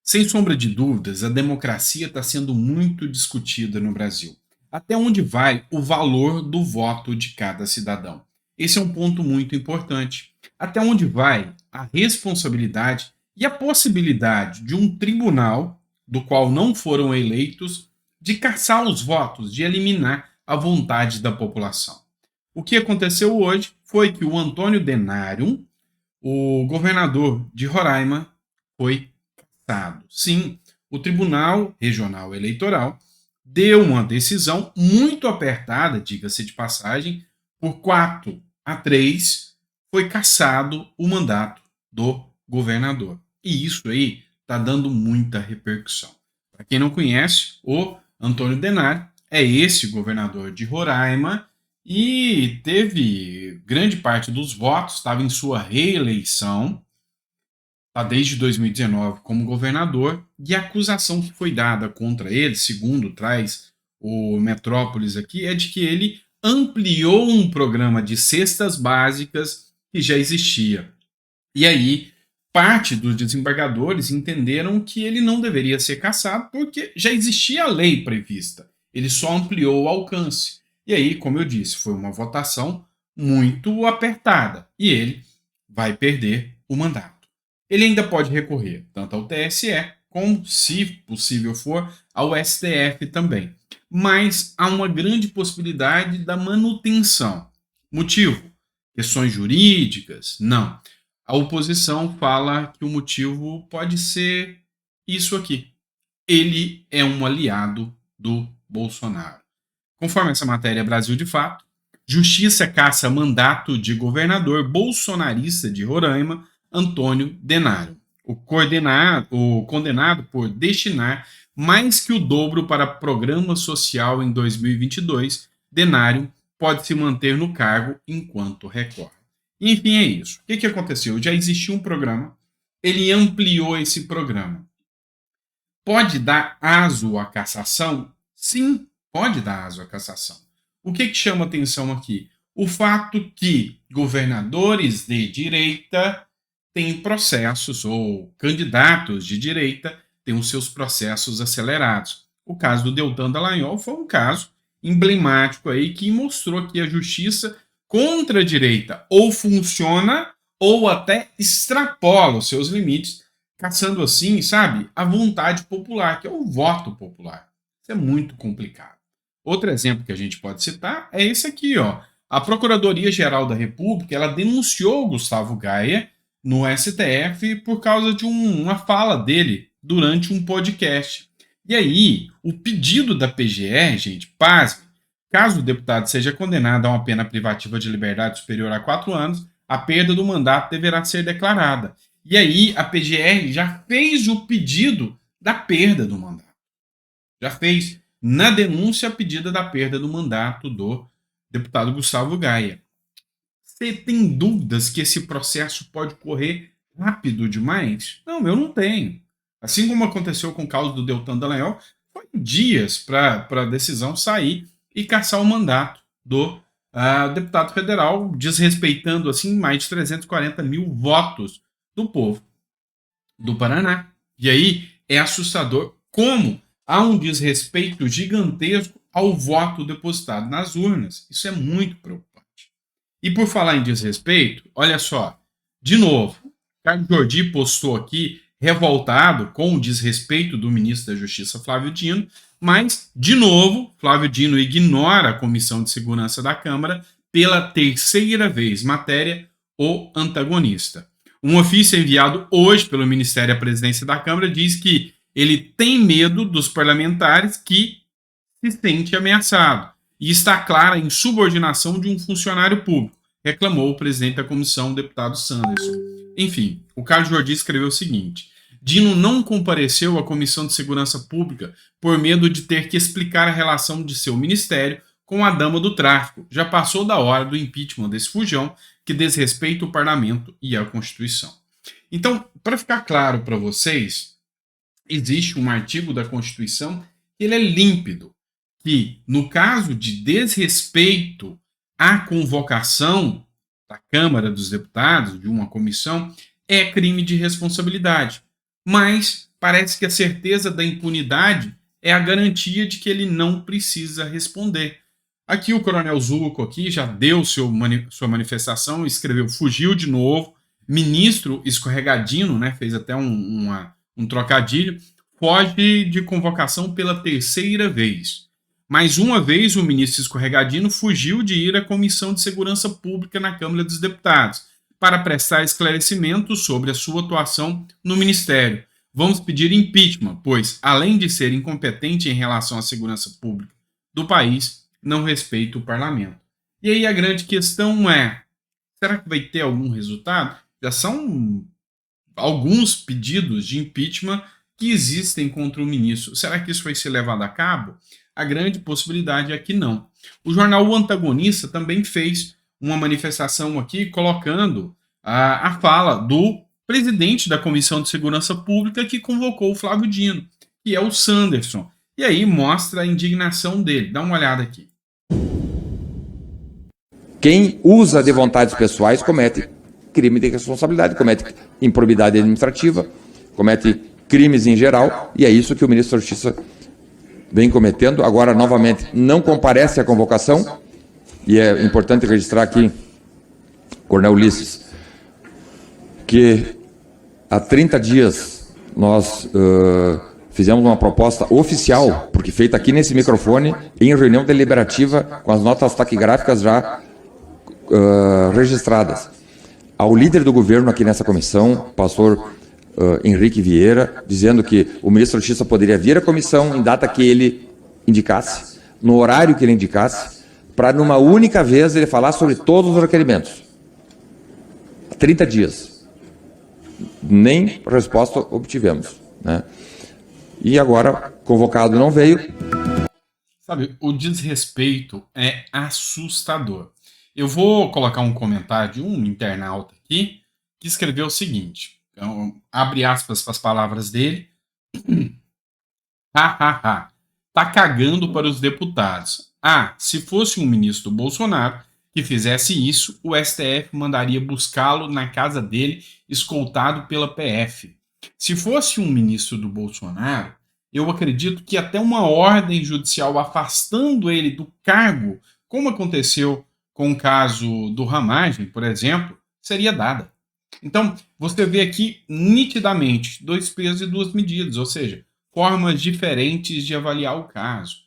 Sem sombra de dúvidas, a democracia está sendo muito discutida no Brasil. Até onde vai o valor do voto de cada cidadão? Esse é um ponto muito importante. Até onde vai a responsabilidade e a possibilidade de um tribunal, do qual não foram eleitos, de caçar os votos, de eliminar a vontade da população? O que aconteceu hoje foi que o Antônio Denário, o governador de Roraima, foi cassado. Sim, o Tribunal Regional Eleitoral deu uma decisão muito apertada, diga-se de passagem, por 4-3, foi cassado o mandato do governador. E isso aí está dando muita repercussão. Para quem não conhece, o Antônio Denário é esse governador de Roraima e teve grande parte dos votos, estava em sua reeleição, está desde 2019 como governador, e a acusação que foi dada contra ele, segundo traz o Metrópolis aqui, é de que ele ampliou um programa de cestas básicas que já existia. E aí, parte dos desembargadores entenderam que ele não deveria ser cassado porque já existia a lei prevista. Ele só ampliou o alcance. E aí, como eu disse, foi uma votação muito apertada e ele vai perder o mandato. Ele ainda pode recorrer tanto ao TSE, como, se possível for, ao STF também. Mas há uma grande possibilidade da manutenção. Motivo? Questões jurídicas? Não. A oposição fala que o motivo pode ser isso aqui. Ele é um aliado do Bolsonaro. Conforme essa matéria Brasil de Fato, Justiça caça mandato de governador bolsonarista de Roraima, Antônio Denário. O condenado por destinar mais que o dobro para programa social em 2022, Denário pode se manter no cargo enquanto recorre. Enfim, é isso. O que aconteceu? Já existia um programa, ele ampliou esse programa. Pode dar aso à cassação? Sim, pode dar aso à cassação. O que chama atenção aqui? O fato que governadores de direita têm processos, ou candidatos de direita têm os seus processos acelerados. O caso do Deltan Dallagnol foi um caso emblemático aí que mostrou que a justiça contra a direita ou funciona ou até extrapola os seus limites, caçando assim, sabe, a vontade popular, que é o voto popular. Isso é muito complicado. Outro exemplo que a gente pode citar é esse aqui, ó. A Procuradoria-Geral da República, ela denunciou o Gustavo Gaia no STF por causa de uma fala dele durante um podcast. E aí, o pedido da PGR, gente, pasme, caso o deputado seja condenado a uma pena privativa de liberdade superior a 4 anos, a perda do mandato deverá ser declarada. E aí, a PGR já fez o pedido da perda do mandato. Já fez na denúncia a pedida da perda do mandato do deputado Gustavo Gaia. Você tem dúvidas que esse processo pode correr rápido demais? Não, eu não tenho. Assim como aconteceu com o caso do Deltan Dallagnol, foi dias para a decisão sair e caçar o mandato do deputado federal, desrespeitando assim mais de 340 mil votos do povo do Paraná. E aí é assustador como há um desrespeito gigantesco ao voto depositado nas urnas. Isso é muito preocupante. E por falar em desrespeito, olha só, de novo, Carlos Jordi postou aqui revoltado com o desrespeito do ministro da Justiça, Flávio Dino, mas, de novo, Flávio Dino ignora a Comissão de Segurança da Câmara pela terceira vez. Matéria, o antagonista. Um ofício enviado hoje pelo Ministério à Presidência da Câmara diz que ele tem medo dos parlamentares que se sente ameaçado e está clara em subordinação de um funcionário público, reclamou o presidente da comissão, o deputado Sanderson. Enfim, o Carlos Jordi escreveu o seguinte: Dino não compareceu à Comissão de Segurança Pública por medo de ter que explicar a relação de seu ministério com a dama do tráfico. Já passou da hora do impeachment desse fujão que desrespeita o parlamento e a Constituição. Então, para ficar claro para vocês, existe um artigo da Constituição que ele é límpido, que no caso de desrespeito à convocação da Câmara dos Deputados, de uma comissão, é crime de responsabilidade. Mas parece que a certeza da impunidade é a garantia de que ele não precisa responder. Aqui o Coronel Zuco aqui já deu sua manifestação, escreveu, fugiu de novo, ministro escorregadino, né, fez até um trocadilho, foge de convocação pela terceira vez. Mais uma vez, o ministro escorregadino fugiu de ir à Comissão de Segurança Pública na Câmara dos Deputados para prestar esclarecimentos sobre a sua atuação no Ministério. Vamos pedir impeachment, pois, além de ser incompetente em relação à segurança pública do país, não respeita o parlamento. E aí a grande questão é, será que vai ter algum resultado? Já são alguns pedidos de impeachment que existem contra o ministro. Será que isso vai ser levado a cabo? A grande possibilidade é que não. O jornal O Antagonista também fez uma manifestação aqui colocando a fala do presidente da Comissão de Segurança Pública que convocou o Flávio Dino, que é o Sanderson. E aí mostra a indignação dele. Dá uma olhada aqui. Quem usa de vontades pessoais comete crime de responsabilidade, comete improbidade administrativa, comete crimes em geral, e é isso que o ministro da Justiça vem cometendo. Agora, novamente, não comparece à convocação, e é importante registrar aqui, Coronel Ulisses, que há 30 dias nós fizemos uma proposta oficial, porque feita aqui nesse microfone, em reunião deliberativa, com as notas taquigráficas já registradas, ao líder do governo aqui nessa comissão, pastor Henrique Vieira, dizendo que o ministro da Justiça poderia vir à comissão em data que ele indicasse, no horário que ele indicasse, para numa única vez ele falar sobre todos os requerimentos. Há 30 dias. Nem resposta obtivemos, né? E agora, convocado não veio. Sabe, o desrespeito é assustador. Eu vou colocar um comentário de um internauta aqui que escreveu o seguinte, então, abre aspas para as palavras dele, ha, tá cagando para os deputados. Se fosse um ministro Bolsonaro que fizesse isso, o STF mandaria buscá-lo na casa dele, escoltado pela PF. Se fosse um ministro do Bolsonaro, eu acredito que até uma ordem judicial afastando ele do cargo, como aconteceu com o caso do Ramagem, por exemplo, seria dada. Então, você vê aqui nitidamente 2 pesos e 2 medidas, ou seja, formas diferentes de avaliar o caso.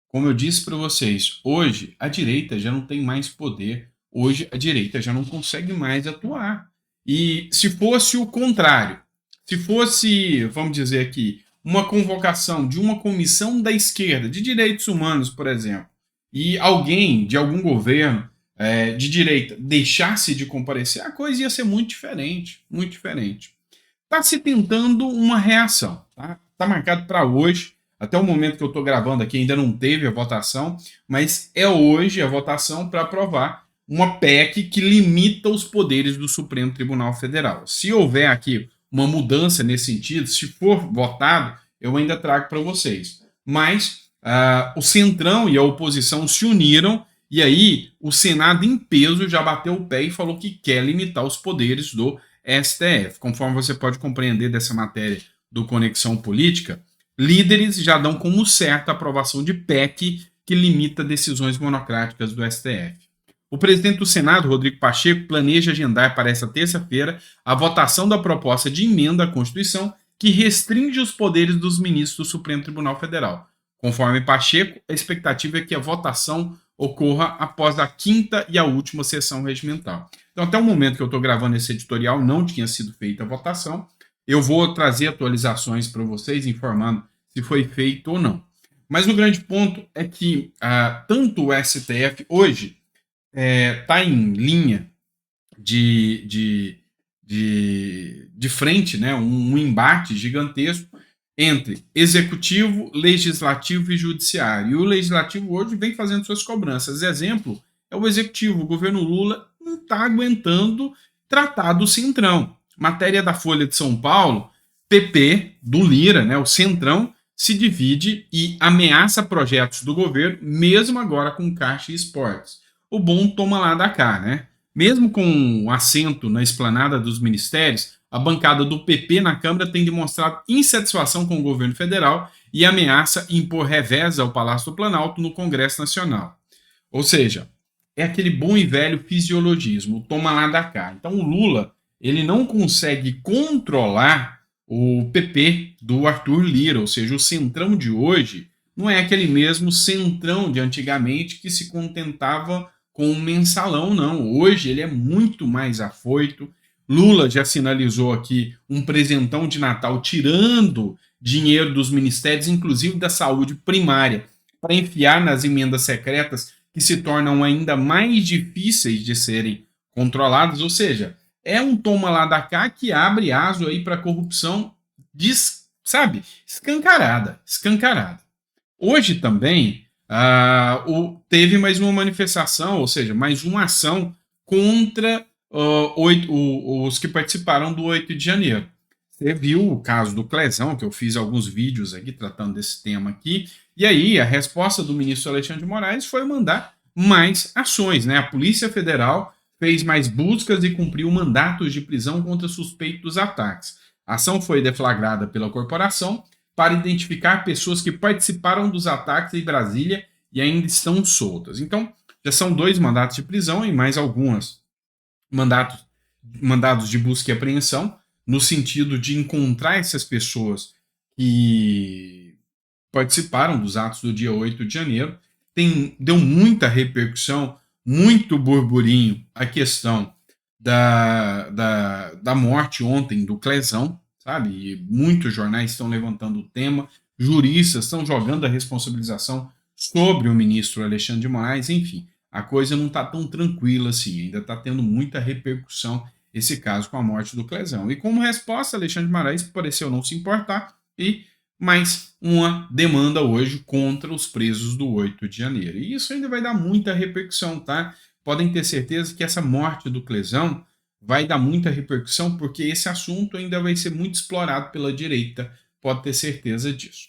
Como eu disse para vocês, hoje a direita já não tem mais poder, hoje a direita já não consegue mais atuar. E se fosse o contrário, se fosse, vamos dizer aqui, uma convocação de uma comissão da esquerda, de direitos humanos, por exemplo, e alguém de algum governo de direita deixasse de comparecer, a coisa ia ser muito diferente, muito diferente. Está se tentando uma reação, tá? Está marcado para hoje, até o momento que eu estou gravando aqui ainda não teve a votação, mas é hoje a votação para aprovar uma PEC que limita os poderes do Supremo Tribunal Federal. Se houver aqui uma mudança nesse sentido, se for votado, eu ainda trago para vocês. Mas o Centrão e a oposição se uniram e aí o Senado em peso já bateu o pé e falou que quer limitar os poderes do STF. Conforme você pode compreender dessa matéria do Conexão Política, líderes já dão como certa a aprovação de PEC que limita decisões monocráticas do STF. O presidente do Senado, Rodrigo Pacheco, planeja agendar para esta terça-feira a votação da proposta de emenda à Constituição que restringe os poderes dos ministros do Supremo Tribunal Federal. Conforme Pacheco, a expectativa é que a votação ocorra após a 5ª e a última sessão regimental. Então, até o momento que eu estou gravando esse editorial, não tinha sido feita a votação. Eu vou trazer atualizações para vocês, informando se foi feito ou não. Mas o grande ponto é que tanto o STF hoje está em linha de frente, né, um embate gigantesco entre executivo, legislativo e judiciário. E o legislativo hoje vem fazendo suas cobranças. Exemplo é o executivo. O governo Lula não está aguentando tratar do Centrão. Matéria da Folha de São Paulo, PP do Lira, né, o Centrão, se divide e ameaça projetos do governo, mesmo agora com Caixa e Esportes. O bom toma lá da cá, né? Mesmo com assento na esplanada dos ministérios, a bancada do PP na Câmara tem demonstrado insatisfação com o governo federal e ameaça impor revés ao Palácio do Planalto no Congresso Nacional. Ou seja, é aquele bom e velho fisiologismo, toma lá da cá. Então o Lula, ele não consegue controlar o PP do Arthur Lira, ou seja, o centrão de hoje não é aquele mesmo centrão de antigamente que se contentava com um mensalão, não. Hoje ele é muito mais afoito. Lula já sinalizou aqui um presentão de Natal tirando dinheiro dos ministérios, inclusive da saúde primária, para enfiar nas emendas secretas que se tornam ainda mais difíceis de serem controladas. Ou seja, é um toma lá da cá que abre aso aí para corrupção, sabe, escancarada. Hoje também teve mais uma manifestação, ou seja, mais uma ação contra os que participaram do 8 de janeiro. Você viu o caso do Clezão, que eu fiz alguns vídeos aqui tratando desse tema aqui, e aí a resposta do ministro Alexandre de Moraes foi mandar mais ações, né? A Polícia Federal fez mais buscas e cumpriu mandatos de prisão contra suspeitos dos ataques. A ação foi deflagrada pela corporação para identificar pessoas que participaram dos ataques em Brasília e ainda estão soltas. Então, já são 2 mandatos de prisão e mais alguns mandados de busca e apreensão, no sentido de encontrar essas pessoas que participaram dos atos do dia 8 de janeiro. Deu muita repercussão, muito burburinho a questão da morte ontem do Clezão, sabe? E muitos jornais estão levantando o tema, juristas estão jogando a responsabilização sobre o ministro Alexandre de Moraes, enfim, a coisa não está tão tranquila assim, ainda está tendo muita repercussão esse caso com a morte do Clezão. E como resposta, Alexandre de Moraes pareceu não se importar e mais uma demanda hoje contra os presos do 8 de janeiro. E isso ainda vai dar muita repercussão, tá? Podem ter certeza que essa morte do Clezão vai dar muita repercussão, porque esse assunto ainda vai ser muito explorado pela direita, pode ter certeza disso.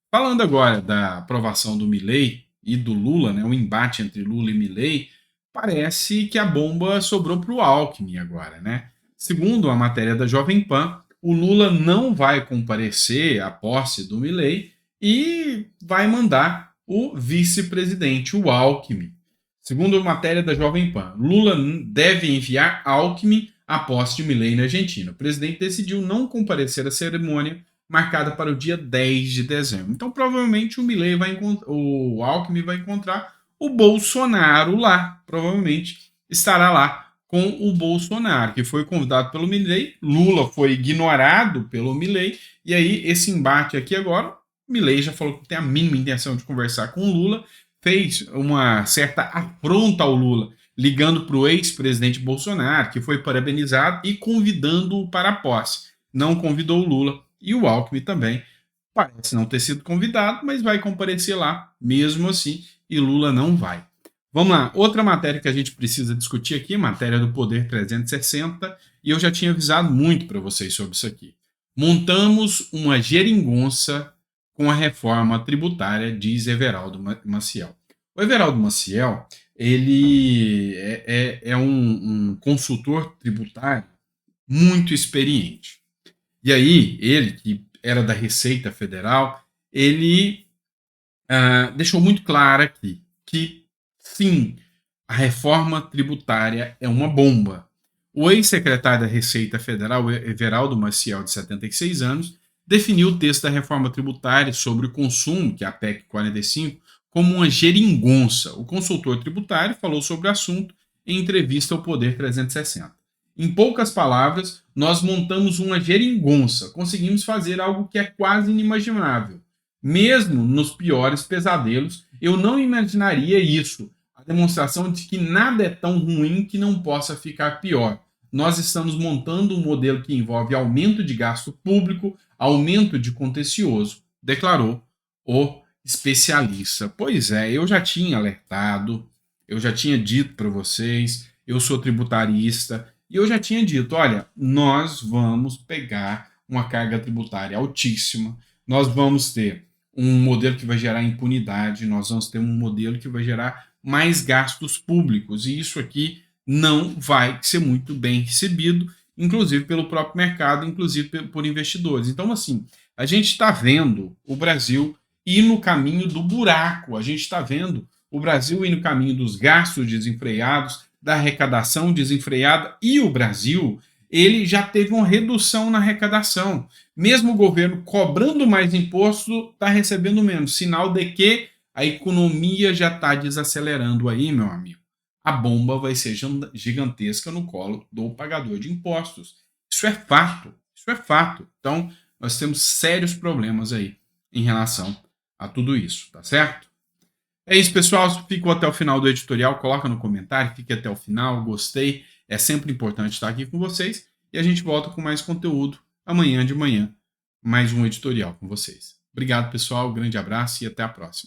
Falando agora da aprovação do Milei e do Lula, né, o embate entre Lula e Milei, parece que a bomba sobrou para o Alckmin agora, né? Segundo a matéria da Jovem Pan, o Lula não vai comparecer à posse do Milei e vai mandar o vice-presidente, o Alckmin. Segundo a matéria da Jovem Pan, Lula deve enviar Alckmin à posse de Milei na Argentina. O presidente decidiu não comparecer à cerimônia marcada para o dia 10 de dezembro. Então, provavelmente, o Alckmin vai encontrar o Bolsonaro lá. Provavelmente estará lá com o Bolsonaro, que foi convidado pelo Milei. Lula foi ignorado pelo Milei. E aí, esse embate aqui agora, Milei já falou que tem a mínima intenção de conversar com o Lula, fez uma certa afronta ao Lula, ligando para o ex-presidente Bolsonaro, que foi parabenizado, e convidando-o para a posse. Não convidou o Lula, e o Alckmin também parece não ter sido convidado, mas vai comparecer lá mesmo assim, e Lula não vai. Vamos lá, outra matéria que a gente precisa discutir aqui, matéria do Poder 360, e eu já tinha avisado muito para vocês sobre isso aqui. Montamos uma geringonça com a reforma tributária, diz Everaldo Maciel. O Everaldo Maciel, ele é um consultor tributário muito experiente. E aí, ele, que era da Receita Federal, ele deixou muito claro aqui que, sim, a reforma tributária é uma bomba. O ex-secretário da Receita Federal, Everaldo Maciel, de 76 anos, definiu o texto da reforma tributária sobre o consumo, que é a PEC 45, como uma geringonça. O consultor tributário falou sobre o assunto em entrevista ao Poder 360. Em poucas palavras, nós montamos uma geringonça, conseguimos fazer algo que é quase inimaginável. Mesmo nos piores pesadelos, eu não imaginaria isso. A demonstração de que nada é tão ruim que não possa ficar pior. Nós estamos montando um modelo que envolve aumento de gasto público, aumento de contencioso, declarou o especialista. Pois é, eu já tinha alertado, eu já tinha dito para vocês, eu sou tributarista, e eu já tinha dito, olha, nós vamos pegar uma carga tributária altíssima, nós vamos ter um modelo que vai gerar impunidade, nós vamos ter um modelo que vai gerar mais gastos públicos, e isso aqui não vai ser muito bem recebido, inclusive pelo próprio mercado, inclusive por investidores. Então, assim, a gente está vendo o Brasil ir no caminho do buraco, a gente está vendo o Brasil ir no caminho dos gastos desenfreados, da arrecadação desenfreada, e o Brasil, ele já teve uma redução na arrecadação. Mesmo o governo cobrando mais imposto, está recebendo menos, sinal de que a economia já está desacelerando aí, meu amigo. A bomba vai ser gigantesca no colo do pagador de impostos. Isso é fato, isso é fato. Então, nós temos sérios problemas aí em relação a tudo isso, tá certo? É isso, pessoal. Ficou até o final do editorial. Coloca no comentário, fique até o final. Gostei. É sempre importante estar aqui com vocês. E a gente volta com mais conteúdo amanhã de manhã. Mais um editorial com vocês. Obrigado, pessoal. Grande abraço e até a próxima.